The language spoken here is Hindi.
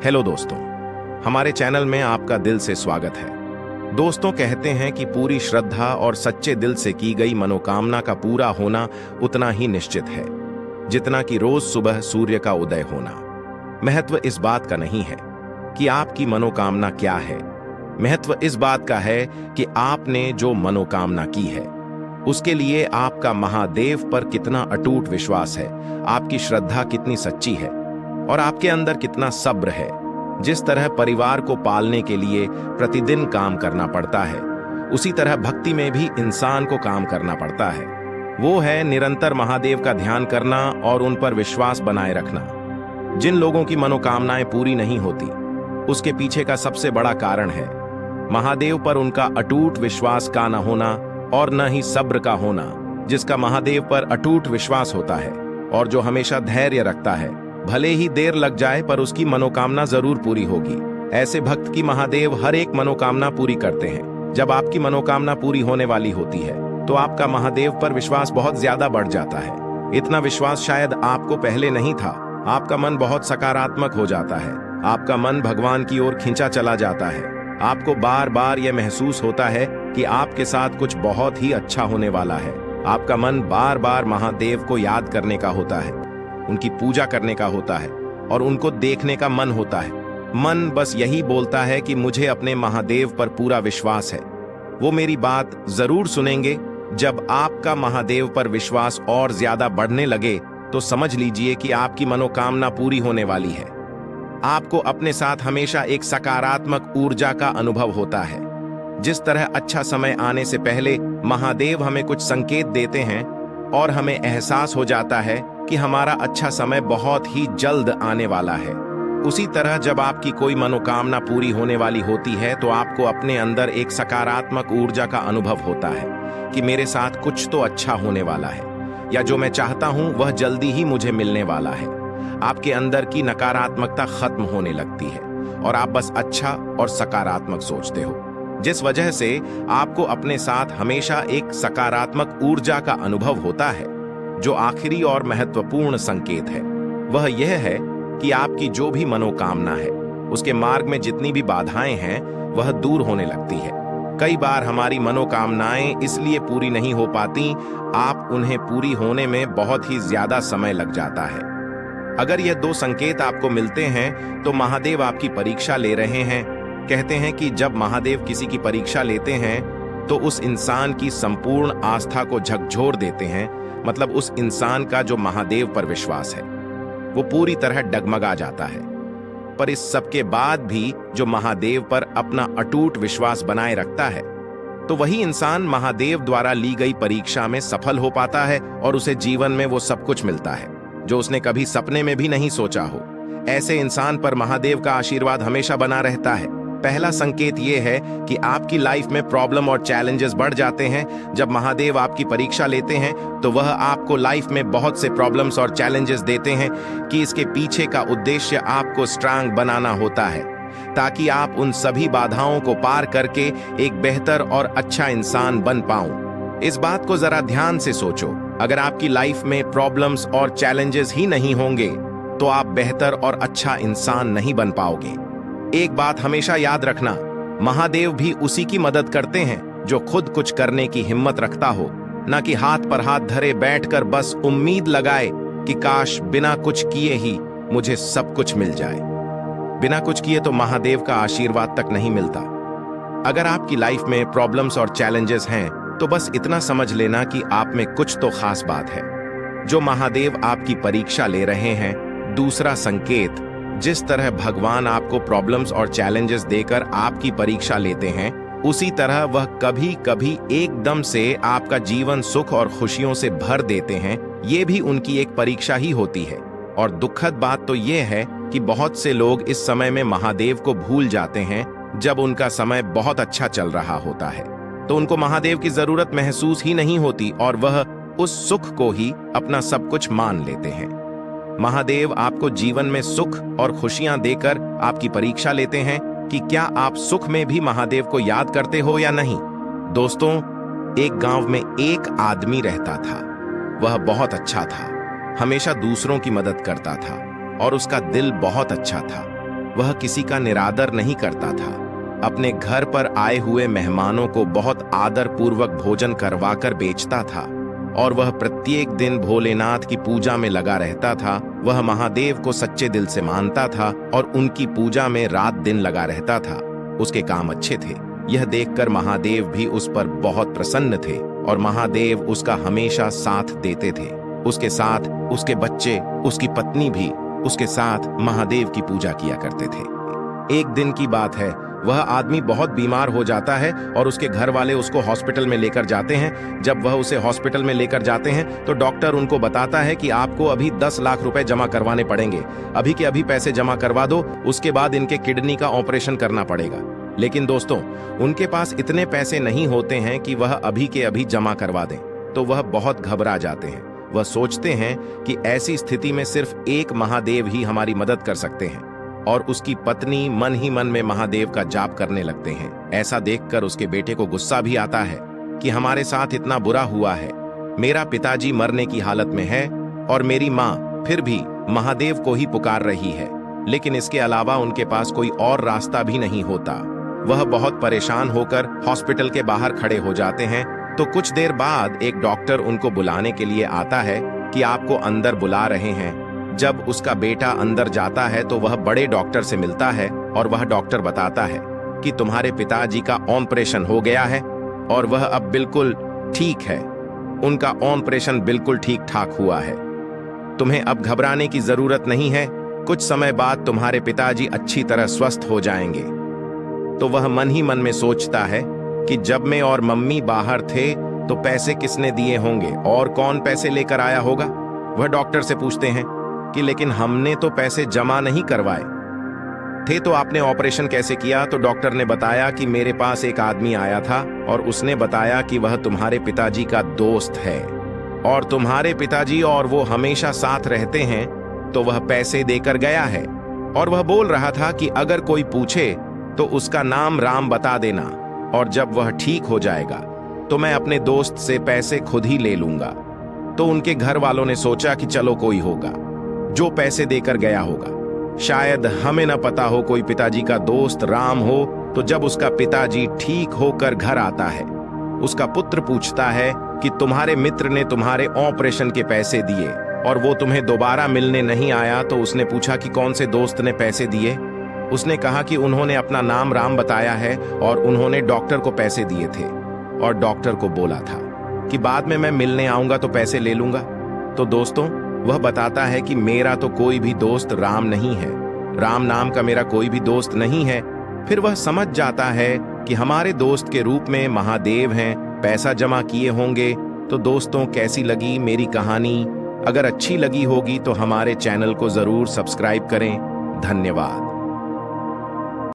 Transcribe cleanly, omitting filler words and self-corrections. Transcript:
हेलो दोस्तों, हमारे चैनल में आपका दिल से स्वागत है। दोस्तों, कहते हैं कि पूरी श्रद्धा और सच्चे दिल से की गई मनोकामना का पूरा होना उतना ही निश्चित है जितना कि रोज सुबह सूर्य का उदय होना। महत्व इस बात का नहीं है कि आपकी मनोकामना क्या है, महत्व इस बात का है कि आपने जो मनोकामना की है उसके लिए आपका महादेव पर कितना अटूट विश्वास है, आपकी श्रद्धा कितनी सच्ची है और आपके अंदर कितना सब्र है। जिस तरह परिवार को पालने के लिए प्रतिदिन काम करना पड़ता है, उसी तरह भक्ति में भी इंसान को काम करना पड़ता है। वो है निरंतर महादेव का ध्यान करना और उन पर विश्वास बनाए रखना। जिन लोगों की मनोकामनाएं पूरी नहीं होती, उसके पीछे का सबसे बड़ा कारण है महादेव पर उनका अटूट विश्वास का न होना और न ही सब्र का होना। जिसका महादेव पर अटूट विश्वास होता है और जो हमेशा धैर्य रखता है, भले ही देर लग जाए पर उसकी मनोकामना जरूर पूरी होगी। ऐसे भक्त की महादेव हर एक मनोकामना पूरी करते हैं। जब आपकी मनोकामना पूरी होने वाली होती है तो आपका महादेव पर विश्वास बहुत ज्यादा बढ़ जाता है। इतना विश्वास शायद आपको पहले नहीं था। आपका मन बहुत सकारात्मक हो जाता है, आपका मन भगवान की ओर खींचा चला जाता है। आपको बार बार यह महसूस होता है कि आपके साथ कुछ बहुत ही अच्छा होने वाला है। आपका मन बार बार महादेव को याद करने का होता है, उनकी पूजा करने का होता है और उनको देखने का मन होता है। मन बस यही बोलता है कि मुझे अपने महादेव पर पूरा विश्वास है, वो मेरी बात जरूर सुनेंगे। जब आपका महादेव पर विश्वास और ज्यादा बढ़ने लगे तो समझ लीजिए कि आपकी मनोकामना पूरी होने वाली है। आपको अपने साथ हमेशा एक सकारात्मक ऊर्जा का अनुभव होता है। जिस तरह अच्छा समय आने से पहले महादेव हमें कुछ संकेत देते हैं और हमें एहसास हो जाता है कि हमारा अच्छा समय बहुत ही जल्द आने वाला है, उसी तरह जब आपकी कोई मनोकामना पूरी होने वाली होती है तो आपको अपने अंदर एक सकारात्मक ऊर्जा का अनुभव होता है कि मेरे साथ कुछ तो अच्छा होने वाला है, या जो मैं चाहता हूं वह जल्दी ही मुझे मिलने वाला है। आपके अंदर की नकारात्मकता खत्म होने लगती है और आप बस अच्छा और सकारात्मक सोचते हो, जिस वजह से आपको अपने साथ हमेशा एक सकारात्मक ऊर्जा का अनुभव होता है। जो आखिरी और महत्वपूर्ण संकेत है वह यह है कि आपकी जो भी मनोकामना है उसके मार्ग में जितनी भी बाधाएं हैं वह दूर होने लगती है। कई बार हमारी मनोकामनाएं इसलिए पूरी नहीं हो पाती, आप उन्हें पूरी होने में बहुत ही ज्यादा समय लग जाता है। अगर यह दो संकेत आपको मिलते हैं तो महादेव आपकी परीक्षा ले रहे हैं। कहते हैं कि जब महादेव किसी की परीक्षा लेते हैं तो उस इंसान की संपूर्ण आस्था को झकझोर देते हैं। मतलब उस इंसान का जो महादेव पर विश्वास है वो पूरी तरह डगमगा जाता है। पर इस सब के बाद भी जो महादेव पर अपना अटूट विश्वास बनाए रखता है तो वही इंसान महादेव द्वारा ली गई परीक्षा में सफल हो पाता है और उसे जीवन में वो सब कुछ मिलता है जो उसने कभी सपने में भी नहीं सोचा हो। ऐसे इंसान पर महादेव का आशीर्वाद हमेशा बना रहता है। पहला संकेत यह है कि आपकी लाइफ में प्रॉब्लम और चैलेंजेस बढ़ जाते हैं। जब महादेव आपकी परीक्षा लेते हैं तो वह आपको लाइफ में बहुत से प्रॉब्लम्स और चैलेंजेस देते हैं कि इसके पीछे का उद्देश्य आपको स्ट्रांग बनाना होता है ताकि आप उन सभी बाधाओं को पार करके एक बेहतर और अच्छा इंसान बन पाऊं। इस बात को जरा ध्यान से सोचो, अगर आपकी लाइफ में प्रॉब्लम्स और चैलेंजेस ही नहीं होंगे तो आप बेहतर और अच्छा इंसान नहीं बन पाओगे। एक बात हमेशा याद रखना, महादेव भी उसी की मदद करते हैं जो खुद कुछ करने की हिम्मत रखता हो, न कि हाथ पर हाथ धरे बैठकर बस उम्मीद लगाए कि काश बिना कुछ किए ही मुझे सब कुछ मिल जाए। बिना कुछ किए तो महादेव का आशीर्वाद तक नहीं मिलता। अगर आपकी लाइफ में प्रॉब्लम्स और चैलेंजेस हैं तो बस इतना समझ लेना कि आप में कुछ तो खास बात है जो महादेव आपकी परीक्षा ले रहे हैं। दूसरा संकेत, जिस तरह भगवान आपको प्रॉब्लम्स और चैलेंजेस देकर आपकी परीक्षा लेते हैं, उसी तरह वह कभी कभी एकदम से आपका जीवन सुख और खुशियों से भर देते हैं। ये भी उनकी एक परीक्षा ही होती है। और दुखद बात तो ये है कि बहुत से लोग इस समय में महादेव को भूल जाते हैं। जब उनका समय बहुत अच्छा चल रहा होता है तो उनको महादेव की जरूरत महसूस ही नहीं होती और वह उस सुख को ही अपना सब कुछ मान लेते हैं। महादेव आपको जीवन में सुख और खुशियां देकर आपकी परीक्षा लेते हैं कि क्या आप सुख में भी महादेव को याद करते हो या नहीं। दोस्तों, एक गांव में एक आदमी रहता था। वह बहुत अच्छा था, हमेशा दूसरों की मदद करता था और उसका दिल बहुत अच्छा था। वह किसी का निरादर नहीं करता था। अपने घर पर आए हुए मेहमानों को बहुत आदर पूर्वक भोजन करवाकर बेचता था और वह प्रत्येक दिन भोलेनाथ की पूजा में लगा रहता था। वह महादेव को सच्चे दिल से मानता था और उनकी पूजा में रात दिन लगा रहता था। उसके काम अच्छे थे। यह देखकर महादेव भी उस पर बहुत प्रसन्न थे और महादेव उसका हमेशा साथ देते थे। उसके साथ उसके बच्चे, उसकी पत्नी भी उसके साथ महादेव की पूजा किया करते थे। एक दिन की बात है, वह आदमी बहुत बीमार हो जाता है और उसके घर वाले उसको हॉस्पिटल में लेकर जाते हैं। जब वह उसे हॉस्पिटल में लेकर जाते हैं तो डॉक्टर उनको बताता है कि आपको अभी 10 लाख रुपए जमा करवाने पड़ेंगे। अभी के अभी पैसे जमा करवा दो, उसके बाद इनके किडनी का ऑपरेशन करना पड़ेगा। लेकिन दोस्तों, उनके पास इतने पैसे नहीं होते हैं कि वह अभी के अभी जमा करवा दें, तो वह बहुत घबरा जाते हैं। वह सोचते हैं कि ऐसी स्थिति में सिर्फ एक महादेव ही हमारी मदद कर सकते हैं और उसकी पत्नी मन ही मन में महादेव का जाप करने लगते हैं। ऐसा देखकर उसके बेटे को गुस्सा भी आता है कि हमारे साथ इतना बुरा हुआ है। मेरा पिताजी मरने की हालत में है और मेरी माँ फिर भी महादेव को ही पुकार रही है, लेकिन इसके अलावा उनके पास कोई और रास्ता भी नहीं होता। वह बहुत परेशान होकर हॉस्पिटल के बाहर खड़े हो जाते हैं। तो कुछ देर बाद एक डॉक्टर उनको बुलाने के लिए आता है कि आपको अंदर बुला रहे हैं। जब उसका बेटा अंदर जाता है तो वह बड़े डॉक्टर से मिलता है और वह डॉक्टर बताता है कि तुम्हारे पिताजी का ऑपरेशन हो गया है और वह अब बिल्कुल ठीक है। उनका ऑपरेशन बिल्कुल ठीक ठाक हुआ है। तुम्हें अब घबराने की जरूरत नहीं है। कुछ समय बाद तुम्हारे पिताजी अच्छी तरह स्वस्थ हो जाएंगे। तो वह मन ही मन में सोचता है कि जब मैं और मम्मी बाहर थे तो पैसे किसने दिए होंगे और कौन पैसे लेकर आया होगा। वह डॉक्टर से पूछते हैं कि लेकिन हमने तो पैसे जमा नहीं करवाए थे, तो आपने ऑपरेशन कैसे किया। तो डॉक्टर ने बताया कि मेरे पास एक आदमी आया था और उसने बताया कि वह तुम्हारे पिताजी का दोस्त है और तुम्हारे पिताजी और वो हमेशा साथ रहते हैं, तो वह पैसे देकर गया है और वह बोल रहा था कि अगर कोई पूछे तो उसका नाम राम बता देना और जब वह ठीक हो जाएगा तो मैं अपने दोस्त से पैसे खुद ही ले लूंगा। तो उनके घर वालों ने सोचा कि चलो कोई होगा जो पैसे देकर गया होगा। शायद हमें न पता हो कोई पिताजी का दोस्त राम हो। तो जब उसका पिताजी ठीक होकर घर आता है, उसका पुत्र पूछता है कि तुम्हारे मित्र ने तुम्हारे ऑपरेशन के पैसे दिए और वो तुम्हें दोबारा मिलने नहीं आया। तो उसने पूछा कि कौन से दोस्त ने पैसे दिए। उसने कहा कि उन्होंने अपना नाम राम बताया है और उन्होंने डॉक्टर को पैसे दिए थे और डॉक्टर को बोला था कि बाद में मैं मिलने आऊंगा तो पैसे ले लूंगा। तो दोस्तों, वह बताता है कि मेरा तो कोई भी दोस्त राम नहीं है, राम नाम का मेरा कोई भी दोस्त नहीं है। फिर वह समझ जाता है कि हमारे दोस्त के रूप में महादेव हैं, पैसा जमा किए होंगे। तो दोस्तों, कैसी लगी मेरी कहानी? अगर अच्छी लगी होगी तो हमारे चैनल को जरूर सब्सक्राइब करें। धन्यवाद।